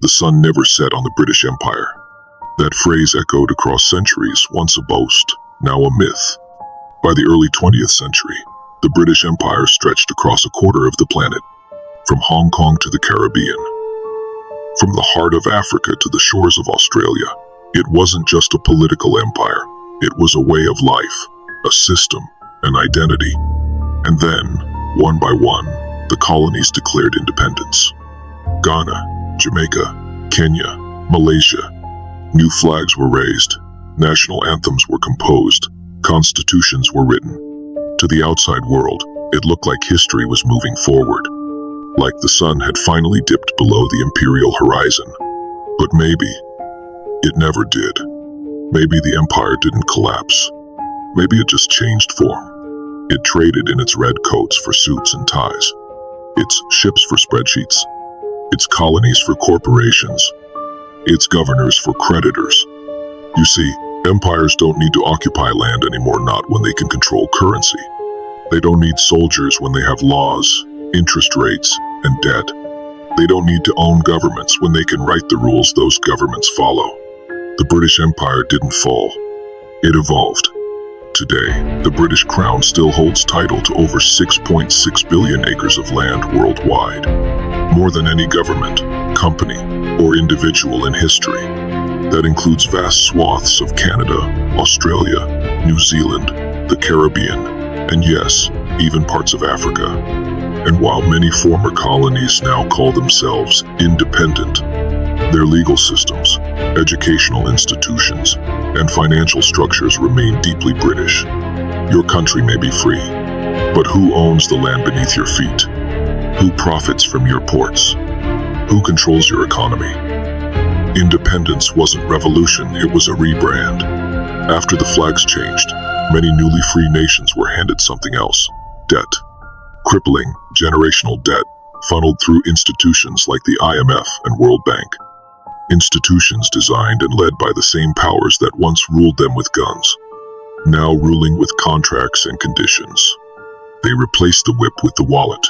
The sun never set on the British Empire. That phrase echoed across centuries, once a boast, now a myth. By the early 20th century, the British Empire stretched across a quarter of the planet, from Hong Kong to the Caribbean. From the heart of Africa to the shores of Australia, it wasn't just a political empire, it was a way of life, a system, an identity. And then, one by one, the colonies declared independence. Ghana, Jamaica, Kenya, Malaysia. New flags were raised, national anthems were composed, constitutions were written. To the outside world, it looked like history was moving forward, like the sun had finally dipped below the imperial horizon. But maybe it never did. Maybe the empire didn't collapse. Maybe it just changed form. It traded in its red coats for suits and ties, its ships for spreadsheets, its colonies for corporations, its governors for creditors. You see, empires don't need to occupy land anymore, not when they can control currency. They don't need soldiers when they have laws, interest rates, and debt. They don't need to own governments when they can write the rules those governments follow. The British Empire didn't fall. It evolved. Today, the British Crown still holds title to over 6.6 billion acres of land worldwide, more than any government, company, or individual in history. That includes vast swaths of Canada, Australia, New Zealand, the Caribbean, and yes, even parts of Africa. And while many former colonies now call themselves independent, their legal systems, educational institutions, and financial structures remain deeply British. Your country may be free, but who owns the land beneath your feet? Who profits from your ports? Who controls your economy? Independence wasn't revolution, it was a rebrand. After the flags changed, many newly free nations were handed something else: debt. Crippling, generational debt funneled through institutions like the IMF and World Bank. Institutions designed and led by the same powers that once ruled them with guns, now ruling with contracts and conditions. They replaced the whip with the wallet.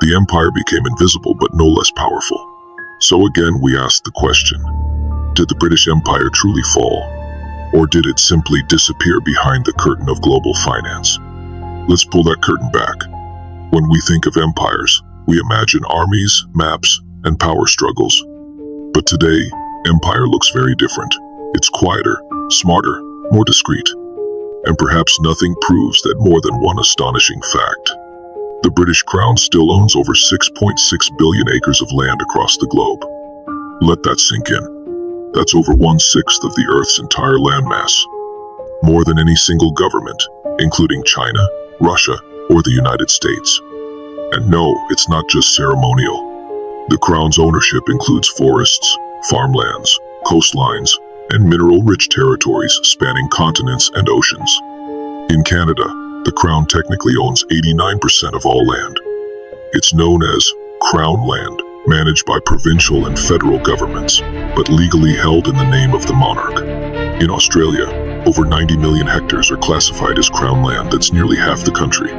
The empire became invisible but no less powerful. So again we ask the question, did the British Empire truly fall? Or did it simply disappear behind the curtain of global finance? Let's pull that curtain back. When we think of empires, we imagine armies, maps, and power struggles. But today, empire looks very different. It's quieter, smarter, more discreet. And perhaps nothing proves that more than one astonishing fact. The British Crown still owns over 6.6 billion acres of land across the globe. Let that sink in. That's over 1/6 of the Earth's entire landmass. More than any single government, including China, Russia, or the United States. And no, it's not just ceremonial. The Crown's ownership includes forests, farmlands, coastlines, and mineral-rich territories spanning continents and oceans. In Canada, the Crown technically owns 89% of all land. It's known as Crown land, managed by provincial and federal governments, but legally held in the name of the monarch. In Australia, over 90 million hectares are classified as Crown land. That's nearly half the country.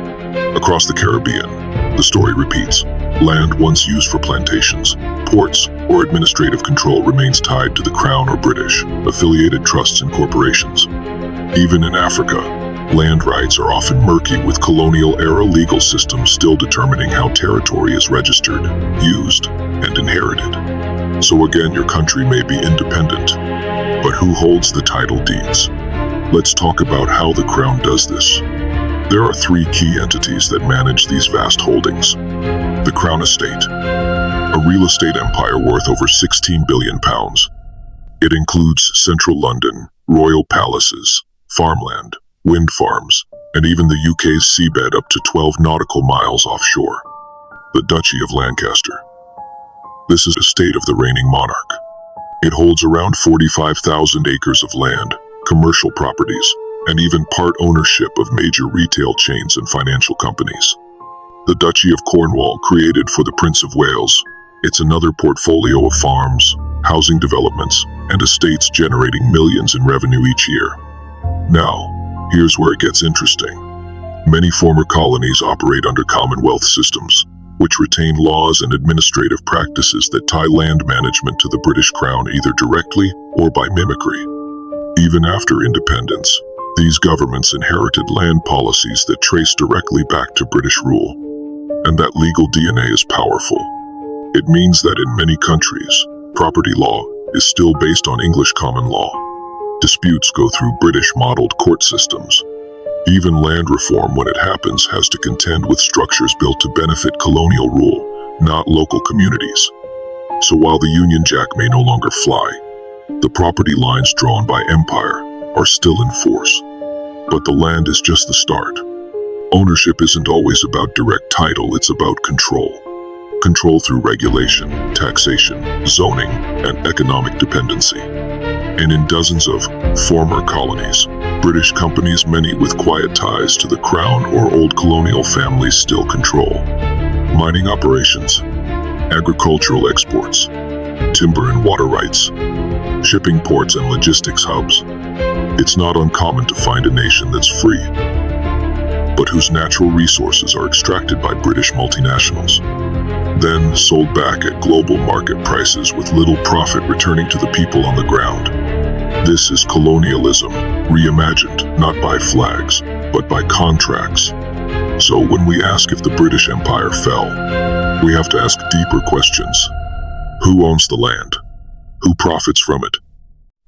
Across the Caribbean, the story repeats. Land once used for plantations, ports, or administrative control remains tied to the Crown or British, affiliated trusts and corporations. Even in Africa, land rights are often murky, with colonial-era legal systems still determining how territory is registered, used, and inherited. So again, your country may be independent, but who holds the title deeds? Let's talk about how the Crown does this. There are three key entities that manage these vast holdings. The Crown Estate, a real estate empire worth over £16 billion. It includes central London, royal palaces, farmland, wind farms, and even the UK's seabed up to 12 nautical miles offshore. The Duchy of Lancaster. This is the estate of the reigning monarch. It holds around 45,000 acres of land, commercial properties, and even part ownership of major retail chains and financial companies. The Duchy of Cornwall, created for the Prince of Wales, it's another portfolio of farms, housing developments, and estates generating millions in revenue each year. Now, here's where it gets interesting. Many former colonies operate under Commonwealth systems. which retain laws and administrative practices that tie land management to the British Crown either directly or by mimicry. Even after independence, these governments inherited land policies that trace directly back to British rule. And that legal DNA is powerful. It means that in many countries, property law is still based on English common law. Disputes go through British-modeled court systems. Even land reform, when it happens, has to contend with structures built to benefit colonial rule, not local communities. So while the Union Jack may no longer fly, the property lines drawn by empire are still in force. But the land is just the start. Ownership isn't always about direct title, it's about control. Control through regulation, taxation, zoning, and economic dependency. And in dozens of former colonies, British companies, many with quiet ties to the crown or old colonial families, still control mining operations, agricultural exports, timber and water rights, shipping ports and logistics hubs. It's not uncommon to find a nation that's free, but whose natural resources are extracted by British multinationals, then sold back at global market prices with little profit returning to the people on the ground. This is colonialism, reimagined not by flags, but by contracts. So when we ask if the British Empire fell, we have to ask deeper questions. Who owns the land? Who profits from it?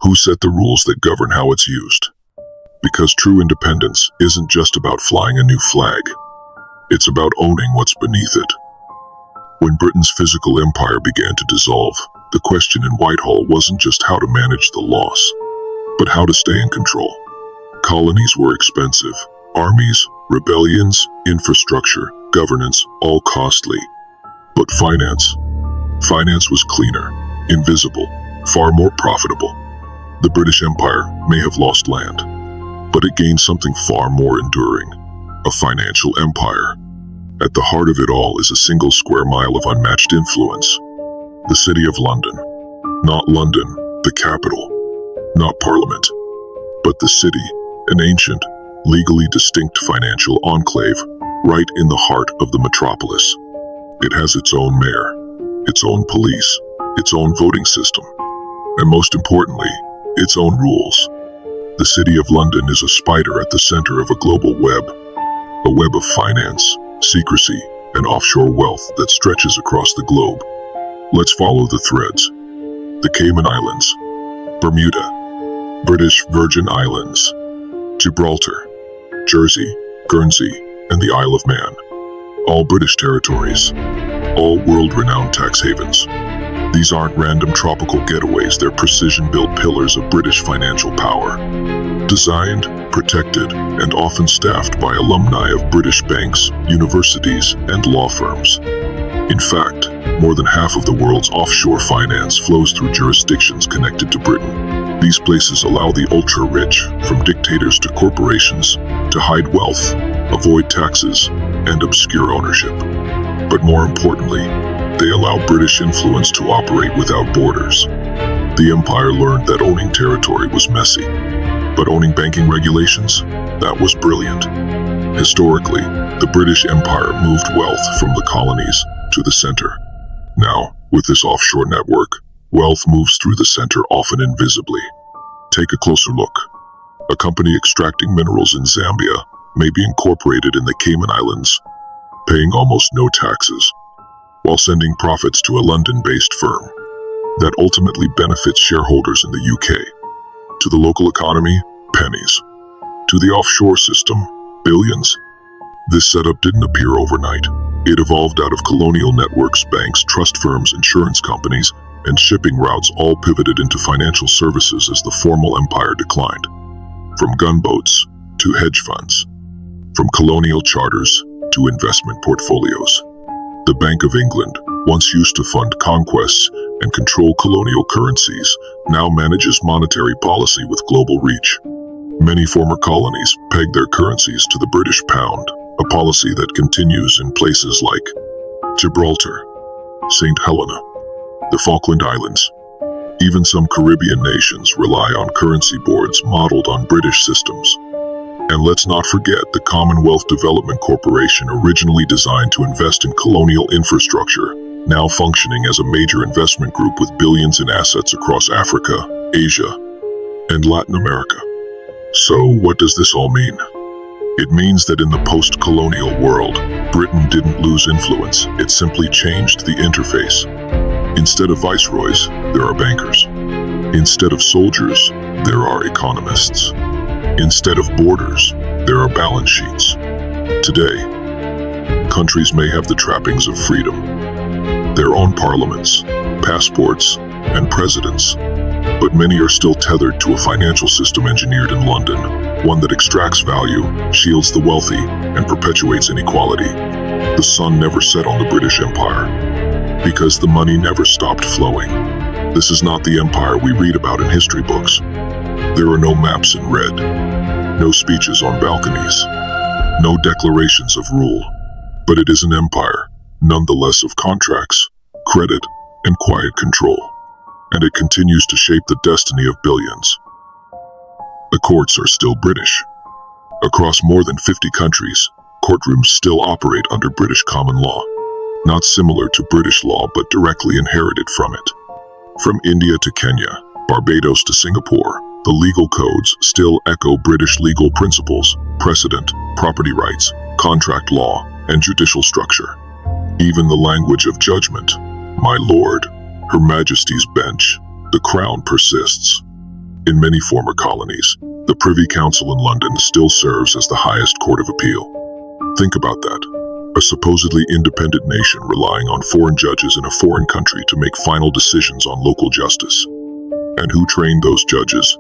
Who set the rules that govern how it's used? Because true independence isn't just about flying a new flag. It's about owning what's beneath it. When Britain's physical empire began to dissolve, the question in Whitehall wasn't just how to manage the loss, but how to stay in control. Colonies were expensive. Armies, rebellions, infrastructure, governance, all costly. But finance was cleaner, invisible, far more profitable. The British Empire may have lost land, but it gained something far more enduring, a financial empire. At the heart of it all is a single square mile of unmatched influence. The city of London. Not London, the capital. Not Parliament. But the city, an ancient, legally distinct financial enclave, right in the heart of the metropolis. It has its own mayor, its own police, its own voting system, and most importantly, its own rules. The City of London is a spider at the center of a global web, a web of finance, secrecy, and offshore wealth that stretches across the globe. Let's follow the threads. The Cayman Islands, Bermuda, British Virgin Islands, Gibraltar, Jersey, Guernsey, and the Isle of Man. All British territories, all world-renowned tax havens. These aren't random tropical getaways, they're precision-built pillars of British financial power. Designed, protected, and often staffed by alumni of British banks, universities, and law firms. In fact, more than half of the world's offshore finance flows through jurisdictions connected to Britain. These places allow the ultra-rich, from dictators to corporations, to hide wealth, avoid taxes, and obscure ownership. But more importantly, they allow British influence to operate without borders. The empire learned that owning territory was messy, but owning banking regulations, that was brilliant. Historically, the British Empire moved wealth from the colonies to the center. Now, with this offshore network, wealth moves through the center, often invisibly. Take a closer look. A company extracting minerals in Zambia may be incorporated in the Cayman Islands, paying almost no taxes, while sending profits to a London-based firm that ultimately benefits shareholders in the UK. To the local economy, pennies. To the offshore system, billions. This setup didn't appear overnight. It evolved out of colonial networks, banks, trust firms, insurance companies, and shipping routes all pivoted into financial services as the formal empire declined. From gunboats to hedge funds. From colonial charters to investment portfolios. The Bank of England, once used to fund conquests and control colonial currencies, now manages monetary policy with global reach. Many former colonies peg their currencies to the British pound, a policy that continues in places like Gibraltar, St. Helena, the Falkland Islands. Even some Caribbean nations rely on currency boards modeled on British systems. And let's not forget the Commonwealth Development Corporation, originally designed to invest in colonial infrastructure, now functioning as a major investment group with billions in assets across Africa, Asia, and Latin America. So, what does this all mean? It means that in the post-colonial world, Britain didn't lose influence, it simply changed the interface. Instead of viceroys, there are bankers. Instead of soldiers, there are economists. Instead of borders, there are balance sheets. Today, countries may have the trappings of freedom, their own parliaments, passports, and presidents, but many are still tethered to a financial system engineered in London, one that extracts value, shields the wealthy, and perpetuates inequality. The sun never set on the British Empire, because the money never stopped flowing. This is not the empire we read about in history books. There are no maps in red, no speeches on balconies, no declarations of rule, but it is an empire, nonetheless, of contracts, credit, and quiet control, and it continues to shape the destiny of billions. The courts are still British. Across more than 50 countries, courtrooms still operate under British common law, not similar to British law but directly inherited from it. From India to Kenya, Barbados to Singapore, the legal codes still echo British legal principles, precedent, property rights, contract law, and judicial structure. Even the language of judgment, my lord, Her Majesty's bench, the crown, persists. In many former colonies, the Privy Council in London still serves as the highest court of appeal. Think about that. A supposedly independent nation relying on foreign judges in a foreign country to make final decisions on local justice. And who trained those judges?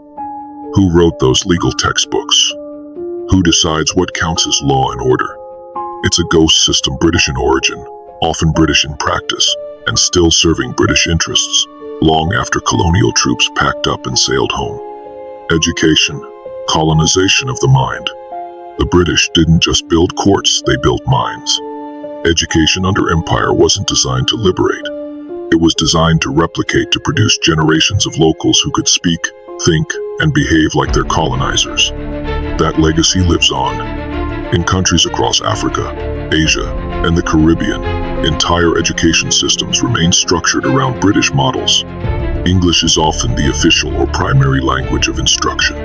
Who wrote those legal textbooks? Who decides what counts as law and order? It's a ghost system, British in origin, often British in practice, and still serving British interests, long after colonial troops packed up and sailed home. Education, colonization of the mind. The British didn't just build courts, they built minds. Education under empire wasn't designed to liberate. It was designed to replicate, to produce generations of locals who could speak, think, and behave like their colonizers. That legacy lives on. In countries across Africa, Asia, and the Caribbean, entire education systems remain structured around British models. English is often the official or primary language of instruction.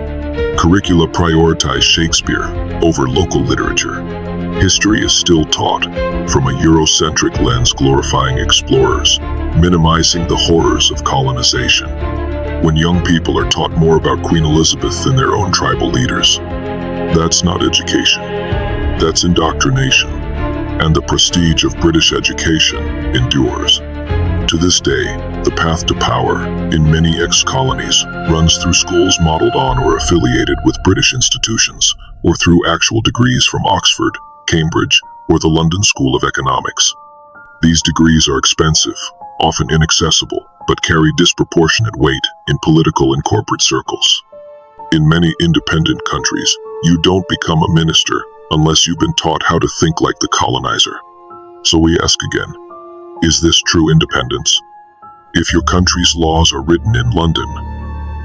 Curricula prioritize Shakespeare over local literature. History is still taught from a Eurocentric lens, glorifying explorers, minimizing the horrors of colonization. When young people are taught more about Queen Elizabeth than their own tribal leaders, that's not education. That's indoctrination. And the prestige of British education endures. To this day, the path to power in many ex-colonies runs through schools modeled on or affiliated with British institutions, or through actual degrees from Oxford, Cambridge, or the London School of Economics. These degrees are expensive, often inaccessible, but carry disproportionate weight in political and corporate circles. In many independent countries, you don't become a minister unless you've been taught how to think like the colonizer. So we ask again, is this true independence? If your country's laws are written in London,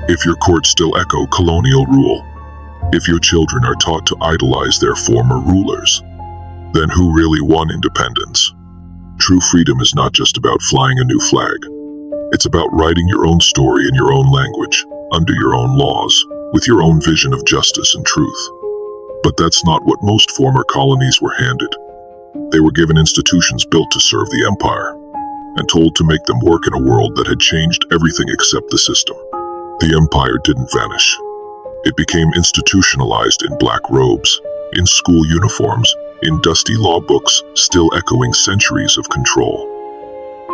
if your courts still echo colonial rule, if your children are taught to idolize their former rulers, then who really won independence? True freedom is not just about flying a new flag. It's about writing your own story in your own language, under your own laws, with your own vision of justice and truth. But that's not what most former colonies were handed. They were given institutions built to serve the empire, and told to make them work in a world that had changed everything except the system. The empire didn't vanish. It became institutionalized in black robes, in school uniforms, in dusty law books, still echoing centuries of control.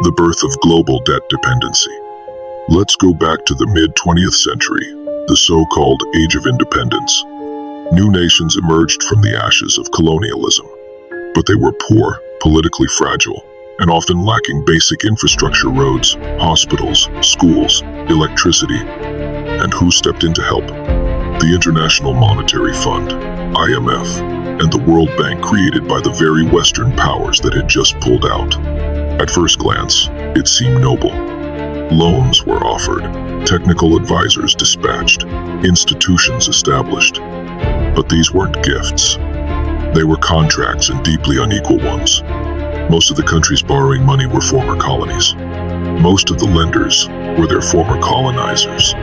The birth of global debt dependency. Let's go back to the mid-20th century, the so-called Age of Independence. New nations emerged from the ashes of colonialism, but they were poor, politically fragile, and often lacking basic infrastructure: roads, hospitals, schools, electricity. And who stepped in to help? The International Monetary Fund, IMF, and the World Bank, created by the very Western powers that had just pulled out. At first glance, it seemed noble. Loans were offered, technical advisors dispatched, institutions established. But these weren't gifts. They were contracts, and deeply unequal ones. Most of the countries borrowing money were former colonies. Most of the lenders were their former colonizers.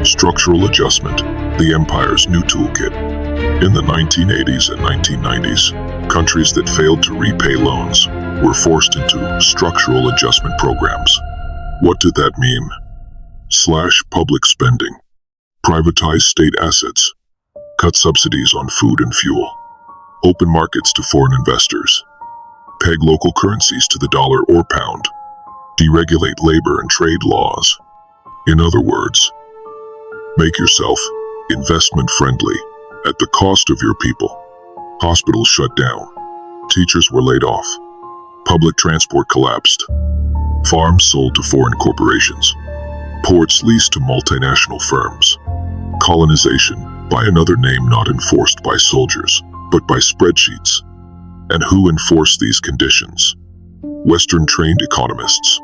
Structural adjustment, the empire's new toolkit. In the 1980s and 1990s, countries that failed to repay loans were forced into structural adjustment programs. What did that mean? Slash public spending, privatize state assets, cut subsidies on food and fuel, open markets to foreign investors, peg local currencies to the dollar or pound, deregulate labor and trade laws. In other words, make yourself investment friendly at the cost of your people. Hospitals shut down. Teachers were laid off. Public transport collapsed. Farms sold to foreign corporations. Ports leased to multinational firms. Colonization, by another name, not enforced by soldiers, but by spreadsheets. And who enforced these conditions? Western-trained economists.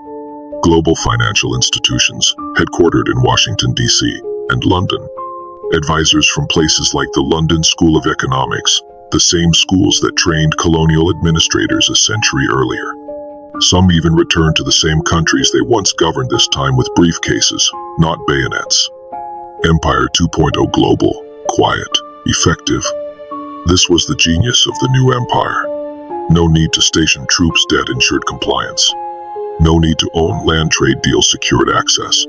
Global financial institutions, headquartered in Washington, D.C. and London. Advisors from places like the London School of Economics, the same schools that trained colonial administrators a century earlier. Some even returned to the same countries they once governed, this time with briefcases, not bayonets. Empire 2.0 global, quiet, effective. This was the genius of the new empire. No need to station troops, debt ensured compliance. No need to own land, trade deals secured access.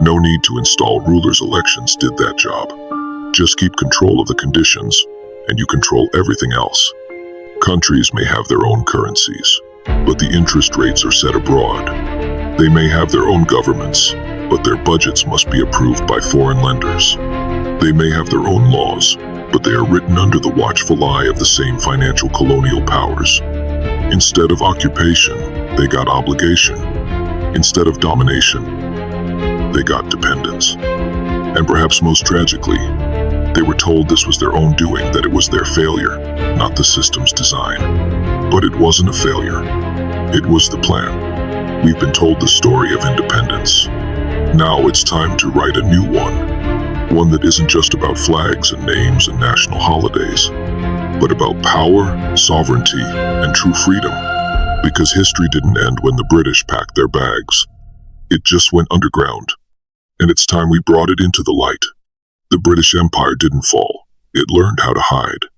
No need to install rulers, elections did that job. Just keep control of the conditions, and you control everything else. Countries may have their own currencies, but the interest rates are set abroad. They may have their own governments, but their budgets must be approved by foreign lenders. They may have their own laws, but they are written under the watchful eye of the same financial colonial powers. Instead of occupation, they got obligation. Instead of domination, they got dependence. And perhaps most tragically, they were told this was their own doing, that it was their failure, not the system's design. But it wasn't a failure. It was the plan. We've been told the story of independence. Now it's time to write a new one that isn't just about flags and names and national holidays, but about power, sovereignty, and true freedom. Because history didn't end when the British packed their bags. It just went underground. And it's time we brought it into the light. The British Empire didn't fall. It learned how to hide.